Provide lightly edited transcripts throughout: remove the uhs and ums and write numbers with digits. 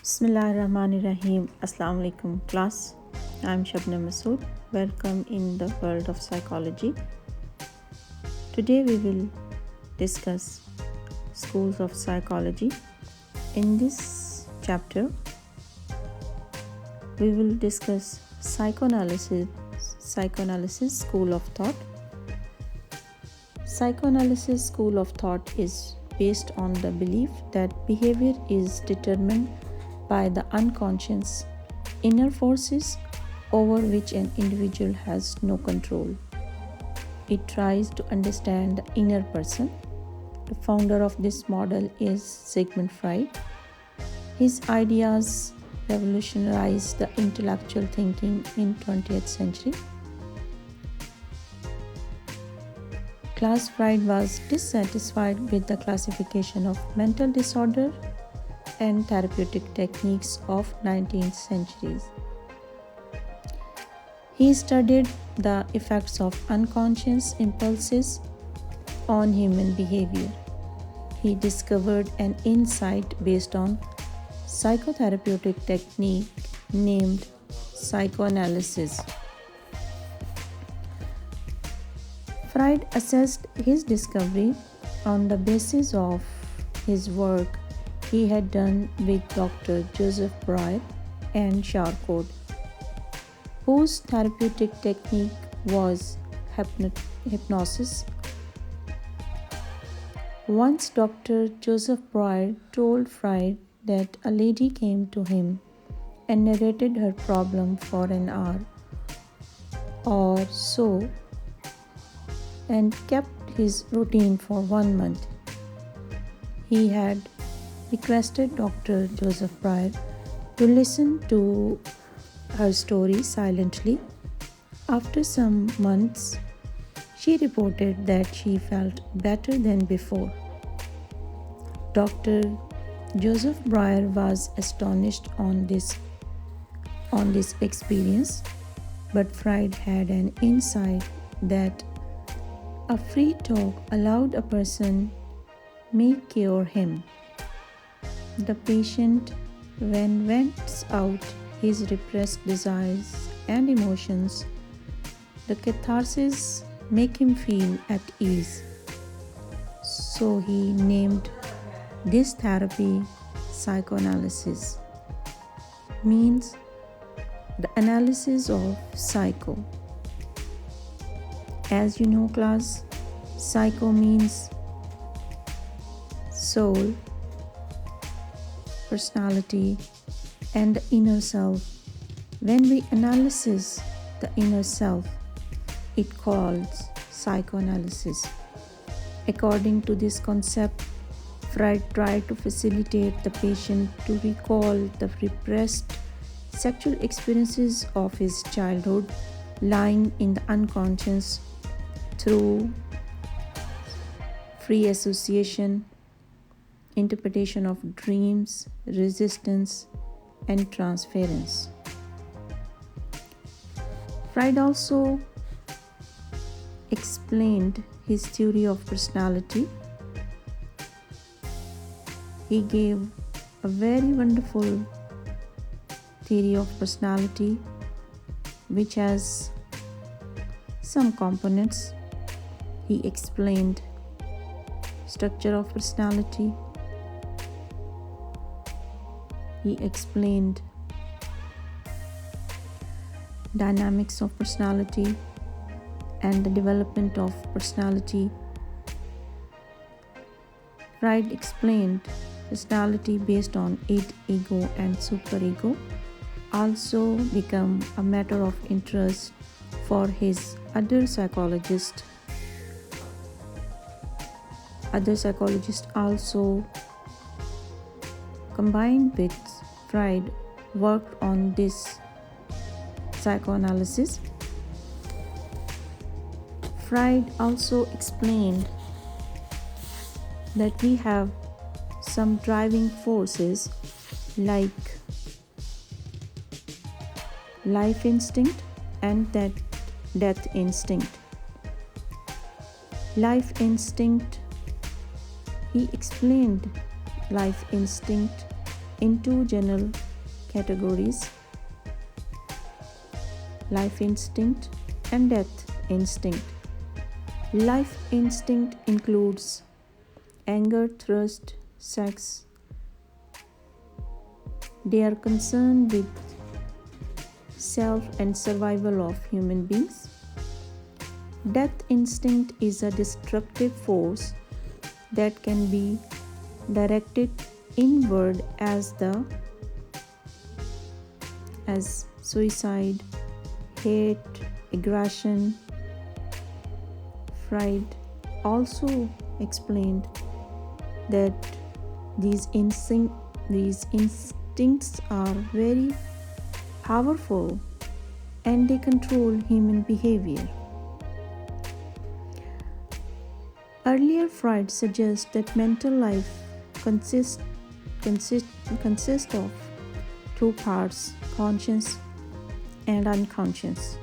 Bismillahirrahmanirrahim. Assalamu alaikum class. I'm Shabnam Masood. Welcome in the world of psychology. Today we will discuss schools of psychology. In this chapter we will discuss psychoanalysis school of thought. Psychoanalysis school of thought is based on the belief that behavior is determined by the unconscious inner forces over which an individual has no control. It tries to understand the inner person. The founder of this model is Sigmund Freud. His ideas revolutionized the intellectual thinking in 20th century. Class Freud was dissatisfied with the classification of mental disorder and therapeutic techniques of 19th centuries. He studied the effects of unconscious impulses on human behavior. He discovered an insight based on psychotherapeutic technique named psychoanalysis. Freud assessed his discovery on the basis of his work he had done with Dr. Joseph Breuer and Charcot, whose therapeutic technique was hypnosis. Once Dr. Joseph Breuer told Freud that a lady came to him and narrated her problem for an hour or so and kept his routine for 1 month. He had requested Dr. Joseph Breuer to listen to her story silently. After some months, she reported that she felt better than before. Dr. Joseph Breuer was astonished on this experience, but Freud had an insight that a free talk allowed a person may cure him. The patient then vents out his repressed desires and emotions. The catharsis make him feel at ease. So he named this therapy psychoanalysis, means the analysis of psycho. As you know class, psycho means soul, personality, and the inner self. When we analyze the inner self, it calls psychoanalysis. According to this concept, Freud tried to facilitate the patient to recall the repressed sexual experiences of his childhood lying in the unconscious through free association, interpretation of dreams, resistance, and transference. Freud also explained his theory of personality. He gave a very wonderful theory of personality which has some components. He explained structure of personality. He explained dynamics of personality and the development of personality. Freud explained personality based on id, ego, and superego also become a matter of interest for his other psychologists. Other psychologists also combined with Freud worked on this psychoanalysis. Freud also explained that we have some driving forces like life instinct and that death instinct. Life instinct, he explained life instinct in two general categories: life instinct and death instinct. Life instinct includes anger, thirst, sex. They are concerned with self and survival of human beings. Death instinct is a destructive force that can be directed inward as suicide, hate, aggression. Freud also explained that these instincts are very powerful and they control human behavior. Earlier, Freud suggests that mental life consists of two parts: conscious and unconscious.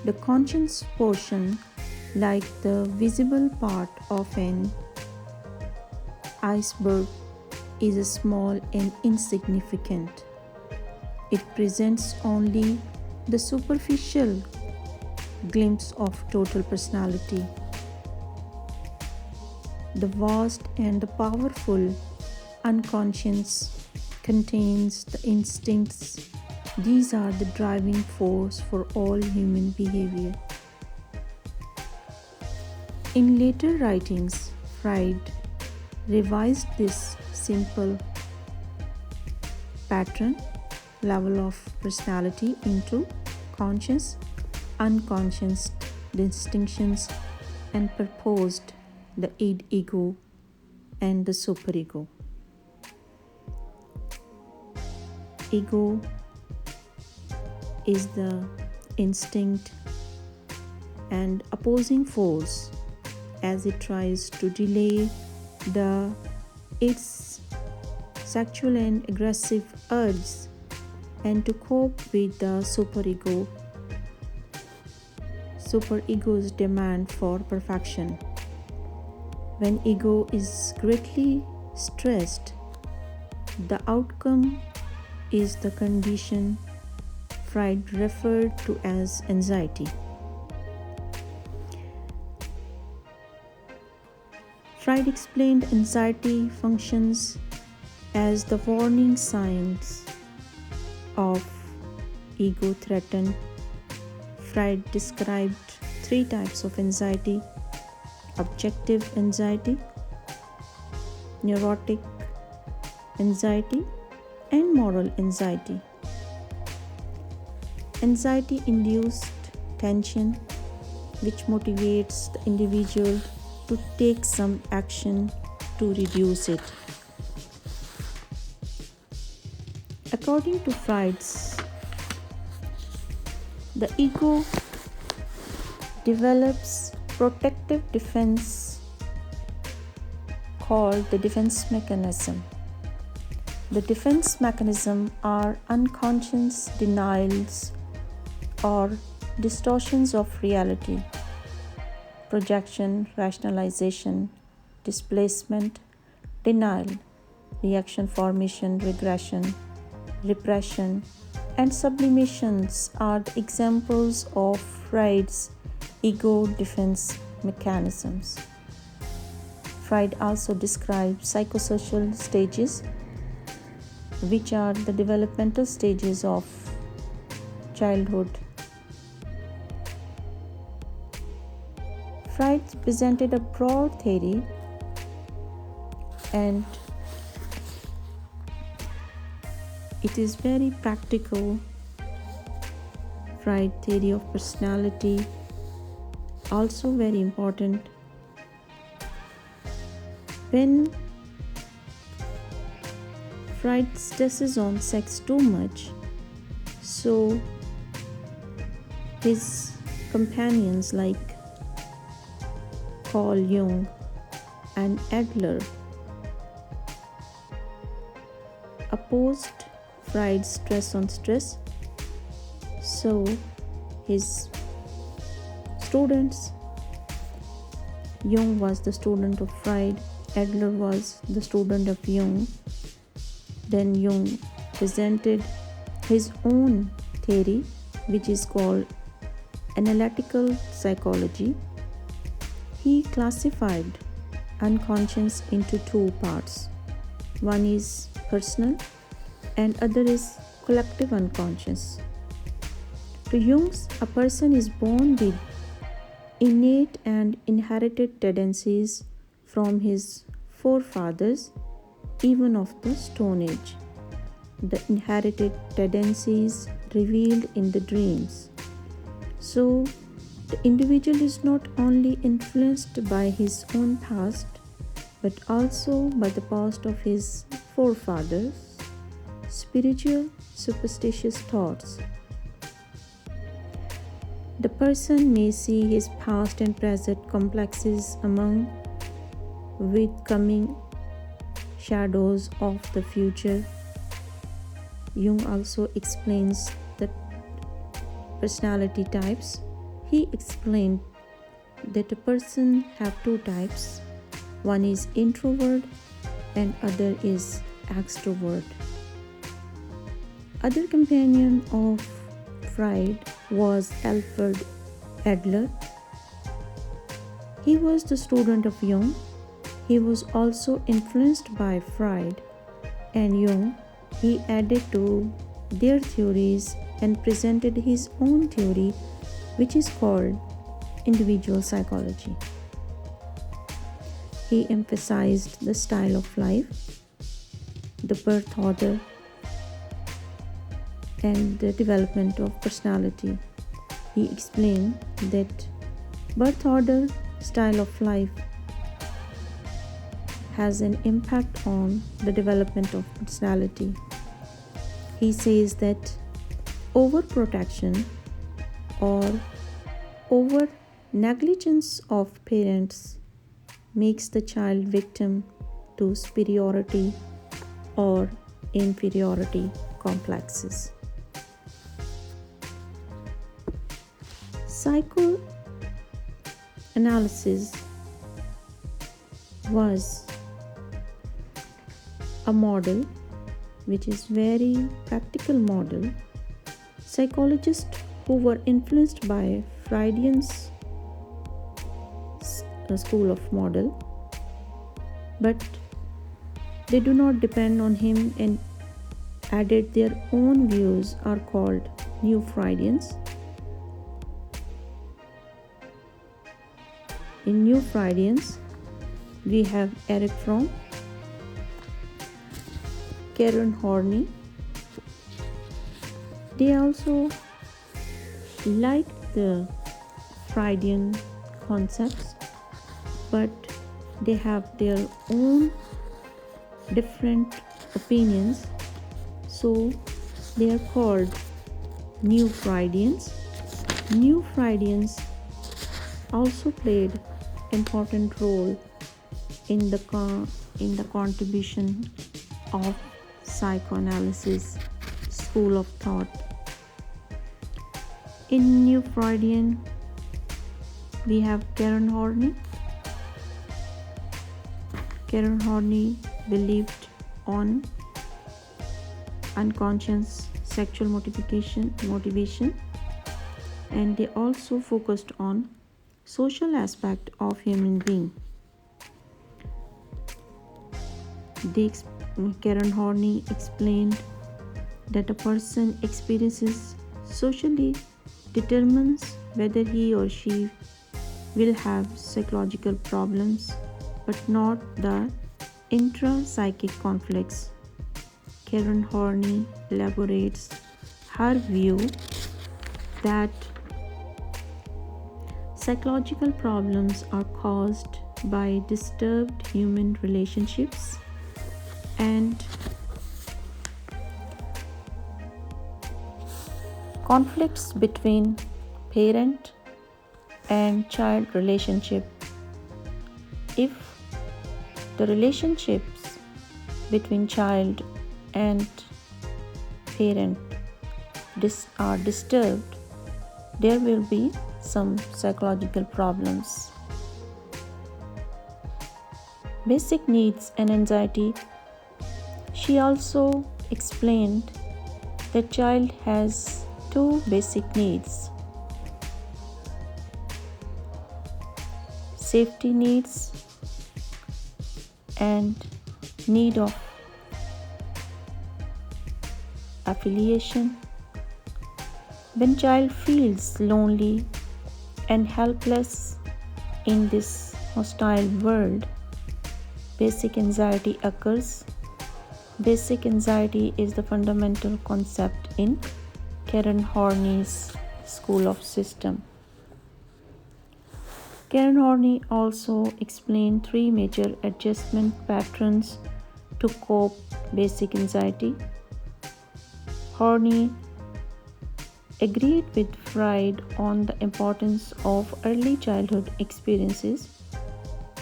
The conscious portion, like the visible part of an iceberg, is small and insignificant. It presents only the superficial glimpse of total personality. The vast and the powerful unconscious contains the instincts. These are the driving force for all human behavior. In later writings, Freud revised this simple pattern level of personality into conscious, unconscious distinctions and proposed the id ego and the superego. Ego is the instinct and opposing force as it tries to delay its sexual and aggressive urges and to cope with the superego's demand for perfection. When ego is greatly stressed, the outcome is the condition Freud referred to as anxiety. Freud explained anxiety functions as the warning signs of ego threatened. Freud described three types of anxiety: objective anxiety, neurotic anxiety, and moral anxiety. Anxiety-induced tension, which motivates the individual to take some action to reduce it. According to Freud's, the ego develops protective defense called the defense mechanism. The defense mechanism are unconscious denials or distortions of reality: projection, rationalization, displacement, denial, reaction formation, regression, repression, and sublimations are the examples of Freud's ego defense mechanisms. Freud also describes psychosocial stages, which are the developmental stages of childhood. Freud presented a broad theory and it is very practical. Freud theory of personality also very important. When Freud stresses on sex too much, so his companions like Carl Jung and Adler opposed Freud's stress on stress. So his students, Jung was the student of Freud, Adler was the student of Jung. Then Jung presented his own theory, which is called analytical psychology. He classified unconscious into two parts. One is personal and other is collective unconscious. To Jung's, a person is born with innate and inherited tendencies from his forefathers, even of the Stone Age. The inherited tendencies revealed in the dreams. So, the individual is not only influenced by his own past, but also by the past of his forefathers, spiritual, superstitious thoughts. The person may see his past and present complexes among with coming shadows of the future. Jung also explains the personality types. He explained that a person have two types. One is introvert and other is extrovert. Other companion of Freud was Alfred Adler. He was the student of Jung. He was also influenced by Freud and Jung. He added to their theories and presented his own theory, which is called individual psychology. He emphasized the style of life, the birth order, and the development of personality. He explained that birth order, style of life has an impact on the development of personality. He says that overprotection or over negligence of parents makes the child victim to superiority or inferiority complexes. Psychoanalysis was a model which is very practical model. Psychologists who were influenced by Freudian's school of model, but they do not depend on him and added their own views are called New Freudians. In New Freudians, we have Erich Fromm, Karen Horny. They also like the Freudian concepts, but they have their own different opinions, so they are called New Freudians. New Freudians also played important role in the contribution of psychoanalysis school of thought. In New Freudian, we have Karen Horny. Karen Horny believed on unconscious sexual motivation, and they also focused on social aspect of human being. Karen Horny explained that a person experiences socially determines whether he or she will have psychological problems, but not the intra-psychic conflicts. Karen Horny elaborates her view that psychological problems are caused by disturbed human relationships and conflicts between parent and child relationship. If the relationships between child and parent are disturbed, there will be some psychological problems. Basic needs and anxiety She also explained the child has two basic needs: safety needs and need of affiliation. When child feels lonely and helpless in this hostile world, basic anxiety occurs. Basic anxiety is the fundamental concept in Karen Horny's School of System. Karen Horny also explained three major adjustment patterns to cope basic anxiety. Horny agreed with Freud on the importance of early childhood experiences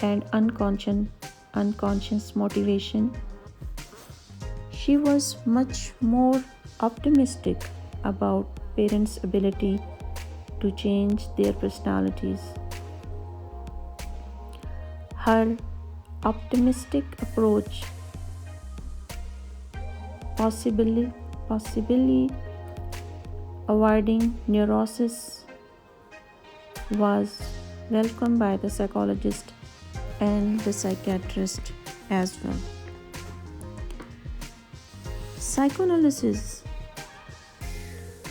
and unconscious motivation. She was much more optimistic about parents' ability to change their personalities. Her optimistic approach possibly avoiding neurosis was welcomed by the psychologist and the psychiatrist as well. Psychoanalysis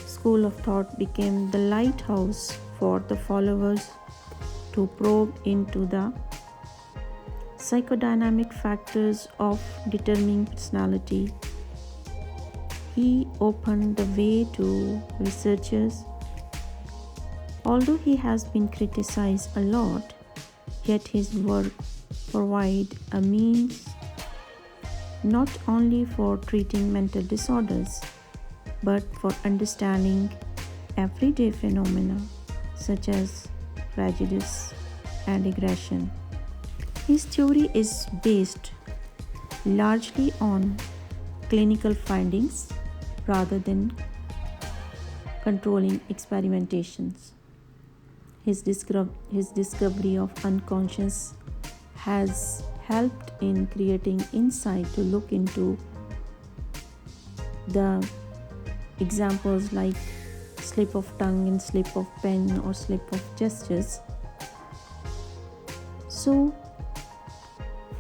school of thought became the lighthouse for the followers to probe into the psychodynamic factors of determining personality. He opened the way to researchers. Although he has been criticized a lot, yet his work provides a means not only for treating mental disorders, but for understanding everyday phenomena such as prejudice and aggression. His theory is based largely on clinical findings rather than controlling experimentations. His discovery of unconscious has helped in creating insight to look into the examples like slip of tongue and slip of pen or slip of gestures. So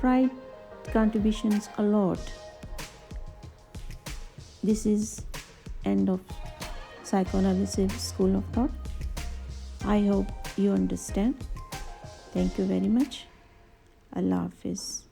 Freud contributions a lot. This is end of Psychoanalysis School of Thought. I hope you understand. Thank you very much. Allah Hafiz.